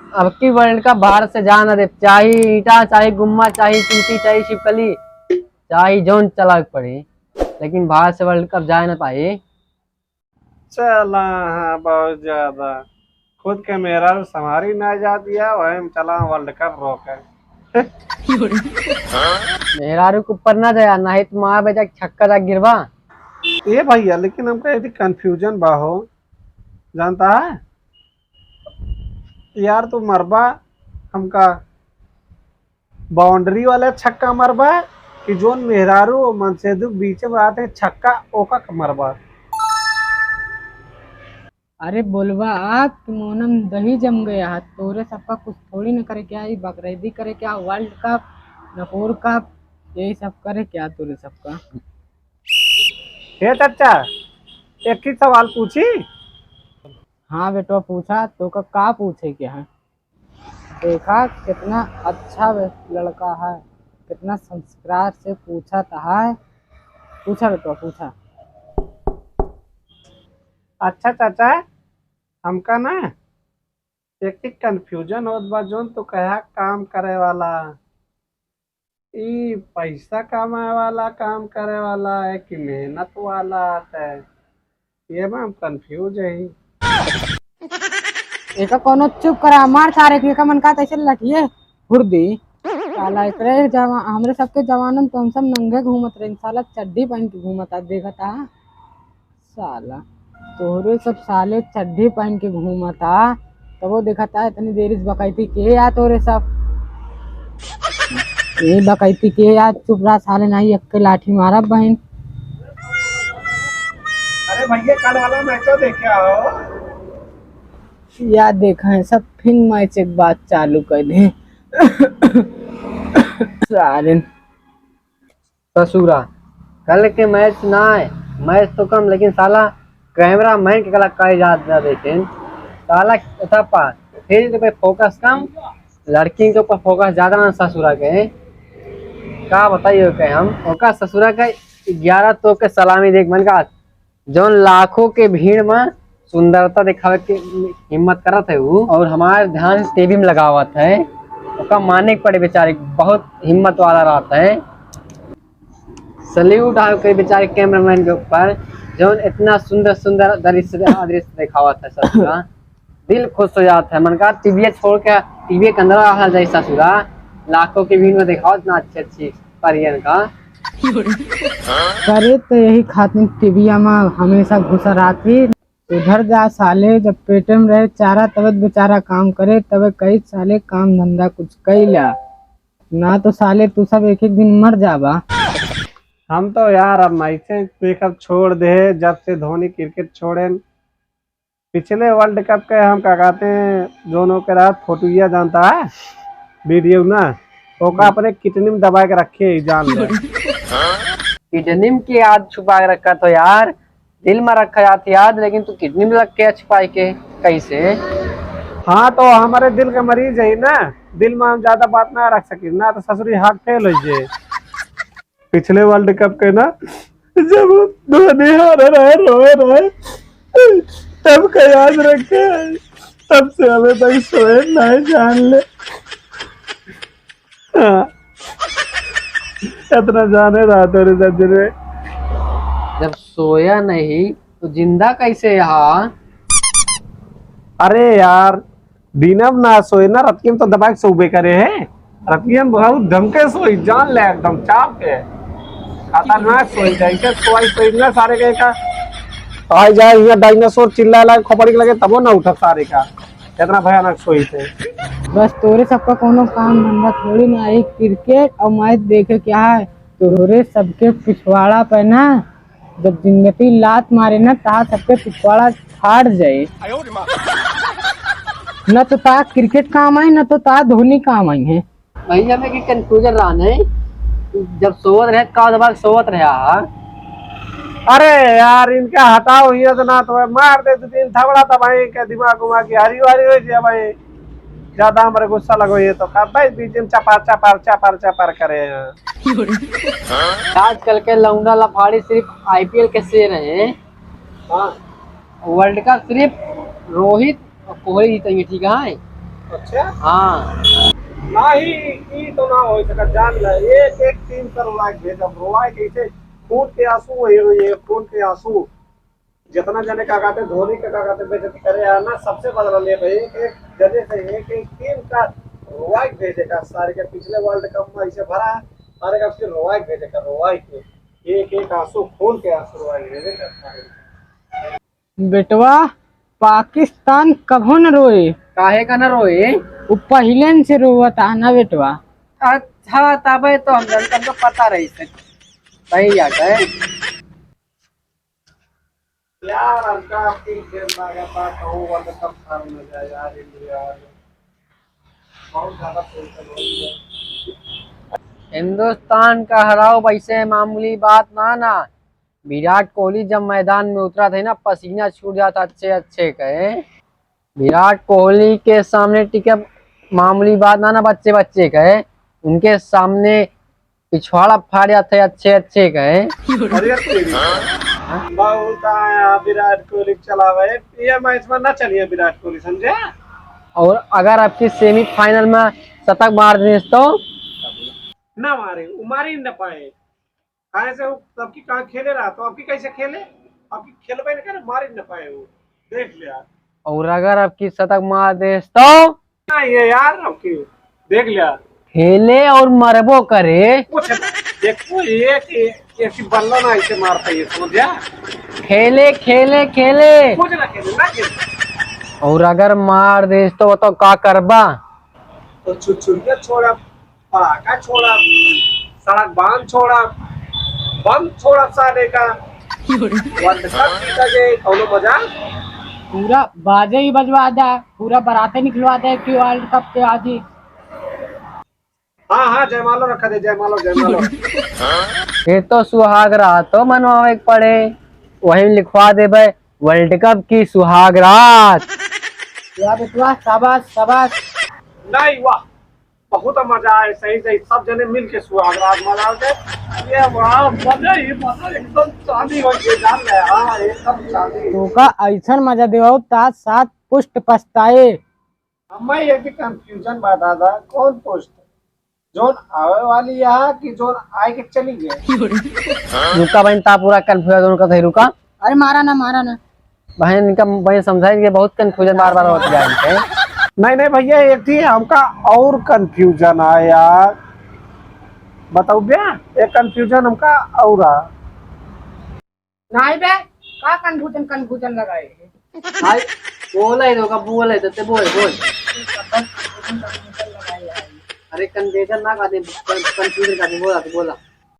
अब की world cup बाहर से जाना दे, चाहे ईटा चाहे गुम्मा चाहे चींटी चाहे शिवकली चाहे जोन चला पड़े, लेकिन बाहर से वर्ल्ड कप जा ना पाए। चला हाँ, बहुत ज्यादा खुद के मेरा संभारी ना जा दिया वही में चला वर्ल्ड कप रोके। मेहरारू के ऊपर ना जाया, नहीं तो माँ बेटा छक्का जा गिरवा। ये भैया लेकिन हमका यदि कंफ्यूजन बाहो जानता है यार, तू मरबा हमका बाउंड्री वाला छक्का मरबा कि जोन मेहरारू और मनसेदु बीच में आते छक्का ओका मरबा। अरे बोलवा कि मोनम दही जम गया है, तोरे सबका कुछ थोड़ी न करे क्या, ये बकरीदी करे क्या, वर्ल्ड कप नकोर कप यही सब करे क्या तोरे सबका। हे चाचा एक ही सवाल पूछी। हाँ बेटवा पूछा तो का पूछे क्या है। देखा कितना अच्छा लड़का है, कितना संस्कार से पूछा है। पूछा बेटवा पूछा। अच्छा चाचा हमका ना एक ही कंफ्यूजन होत बा, जोन तो कहा काम करे वाला ई पैसा कमाए वाला काम करे वाला है कि मेहनत वाला है, ये में हम कंफ्यूज है। एका कोनो चुप करा मार सारे के मन का तैसे लठिए हुर्दी साला एकरे हमरे सबके जवानन तो हम सब नंगे घूमत रहे, साला चड्डी पहन के घूमता देखता साला। तोहरे सब साले चड्डी पहन के घूमता तो वो देखता इतनी देर इस बकैती के या तोरे सब ये बकैती के या चुप रहा साले, नहीं अक्के लाठी मारा बहन। अरे भैया कल वाला मैच देखे आओ। याद देखा है सब, फिर मैच एक बात चालू कर दे। सारे ससुरा कल के मैच ना है, मैच तो कम लेकिन साला कैमरा मैन के कला का ज्यादा देखे साला पा फिर पे फोकस कम, लड़की के ऊपर फोकस ज्यादा ना ससुरा के। का बताइए के हम ओका ससुरा का 11 तो के सलामी देख मन का जौन लाखों के भीड़ में सुंदरता दिखावे के हिम्मत करत है वो, और हमारे ध्यान टीवी में लगावत है, ओका माने के पड़े बेचारे बहुत हिम्मत वाला रहता है। सल्यूट है के बेचारे कैमरामैन के ऊपर जौन इतना सुंदर सुंदर दृश्य दिखावत है ससुरा, दिल खुश हो जाता है मन का। टीवी छोड़ के टीवी के अंदर आ जाए ससुरा, लाखों की भीड़ में दिखाओ इतना अच्छी अच्छी परियन का। करे तो यही खातिर टीविया में हमेशा घुसा रहती। उधर जा साले जब पेटे में रहे चारा तब बेचारा काम करे, तब कई साले काम धंधा कुछ कैला ना तो साले तू सब एक एक दिन मर जाबा। हम तो यार अब मैचे देखब छोड़ दे जब से धोनी क्रिकेट छोड़े। पिछले वर्ल्ड कप के हम क्या कहते हैं दोनों के रात फोटोया जानता है वीडियो ना, ओका अपने किडनी में दबा के रखे जान ले। किडनी में की याद छुपा के रखा तो यार, दिल में रखा जाती याद, लेकिन तू किडनी में रख के छुपाई के कैसे। हाँ तो हमारे दिल के मरीज है ना, दिल में हम ज्यादा बात ना रख सकी ना तो ससुरी हार्ट फेल हो जाए। पिछले वर्ल्ड कप के ना जब धोनी हार रहे रोए रहे तब का याद रखे, तब से हमें तक सोए नहीं जान ले। हाँ। इतना जाने रहा तेरे सजरे, जब सोया नहीं तो जिंदा कैसे यहाँ। अरे यार दिनम ना सोए ना रतियम तो दबा के सोबे करे है, रतियम बहुत धमके सोई जान ले एकदम चाप के खतरनाक सोई जाए सोई ना सारे के का आ जाए यहाँ डायनासोर चिल्ला लगे खोपड़ी लगे तबो ना उठा सारे का, इतना भयानक सोई थे। बस तोरे सबका कोनो काम धंधा थोड़ी ना है, क्रिकेट और मैच देखे क्या है। तोरे सबके पिछवाड़ा पे ना जब जिंदगी लात मारे ना ता सबके पिछवाड़ा फाड़ जाए। न तो ता क्रिकेट काम आई न तो ता धोनी काम आई है। भैया में की कंफ्यूजन रहा नहीं, जब सोवत रहे का दबा सोवत रहा। अरे यार इनका हटाओ ये तो ना तो मार दे 2-3 थबड़ा तो भाई के दिमाग घुमा के हरी वारी हो जाए भाई, ज्यादा हमारे गुस्सा लगो ये तो भाई बीच में चपार चपार चपार चपार करे। आजकल के लौंडा लफाड़ी सिर्फ आईपीएल के शेर हैं, वर्ल्ड कप सिर्फ रोहित और कोहली जीतेंगे, ठीक है। अच्छा हाँ नाही ई तो ना हो सका जान ले एक एक टीम पर रोवा भेजब रोवा कैसे खून के आंसू ये खून के आंसू जितना जने का कहते धोनी का कहते बेइज्जती करे यार ना सबसे बदला ले भाई एक जने से एक एक टीम का रोवा भेजेगा सारे के पिछले वर्ल्ड कप में ऐसे भरा सारे का फिर रोवा भेजेगा रोवा के एक एक आंसू खून के आंसू रोवा भेजेगा बेटवा पाकिस्तान कभो न रोए, काहे का न रोए। वो पहले से रोवता ना बेटवा। अच्छा तबे तो हम जनता को पता रही से सही आ गए यार हमका आपकी खेल लगा था कहूँ वर्ल्ड कप हार में जाए यार इंडिया बहुत ज्यादा हिंदुस्तान का हराओ वैसे मामूली बात ना। विराट कोहली जब मैदान में उतरा था ना पसीना छूट जाता अच्छे अच्छे कहे। विराट कोहली के सामने टिके मामूली बात ना बच्चे बच्चे कहे, उनके सामने पिछवाड़ा फाड़ जाते अच्छे अच्छे कहे। बहुत आया विराट कोहली चलावे ये मैच में ना चलिए विराट कोहली समझे। और अगर आपकी सेमीफाइनल में शतक मार दें तो ना मारे उमारी न पाए कहे से सबकी कहाँ खेले रहा तो आपकी कैसे खेले आपकी खेलबे न करे मारी न पाए वो देख लिया। और अगर आपकी शतक मार दे तो ना ये यार आपकी देख लिया खेले और मरबो करे। कुछ देखो एक बल्ला ना ऐसे मारता है समझा। खेले खेले खेले कुछ ना खेले ना खेले और अगर मार दे तो बताओ का करबा। तो छुड़छुड़िया छोड़ा पटाखा छोड़ा सड़क बांध छोड़ा बम छोड़ा सारे का वर्ल्ड कप जीता गए कौनो मजा। पूरा बाजे ही बजवा दे, पूरा बाराते निकलवा दे कि वर्ल्ड कप के आज ही। हाँ हाँ जयमालो रखा दे जयमालो जयमालो। फिर तो सुहाग रात तो मनवावे के पड़े, वही लिखवा दे भाई वर्ल्ड कप की सुहाग रात। या बेटवा शाबाश शाबाश। नहीं वाह बहुत मजा आए सही सही सब जने मिल के सुहागरात मनाते ये वाह मजा ही मजा एकदम चांदी हो गई जान ले। हाँ एकदम चांदी तो का ऐसा मजा देवाओ ता साथ पुष्ट पछताए। हमें ये भी कंफ्यूजन बता था कौन पोस्ट जोन आवे वाली यहाँ की जोन आए के चली गए। रुका बहन ता पूरा कंफ्यूजन उनका सही रुका। अरे मारा ना बहन इनका बहन समझाई कि बहुत कंफ्यूजन बार बार होती जाए। नहीं भैया एक थी हमका और कंफ्यूजन आया बताओ भैया एक कंफ्यूजन हमका और नहीं बे का कंफ्यूजन लगाए। हाय बोला ही होगा बोल है तो बोल बोल। अरे कंफ्यूजन ना का दे कंफ्यूजन का बोला तो बोला।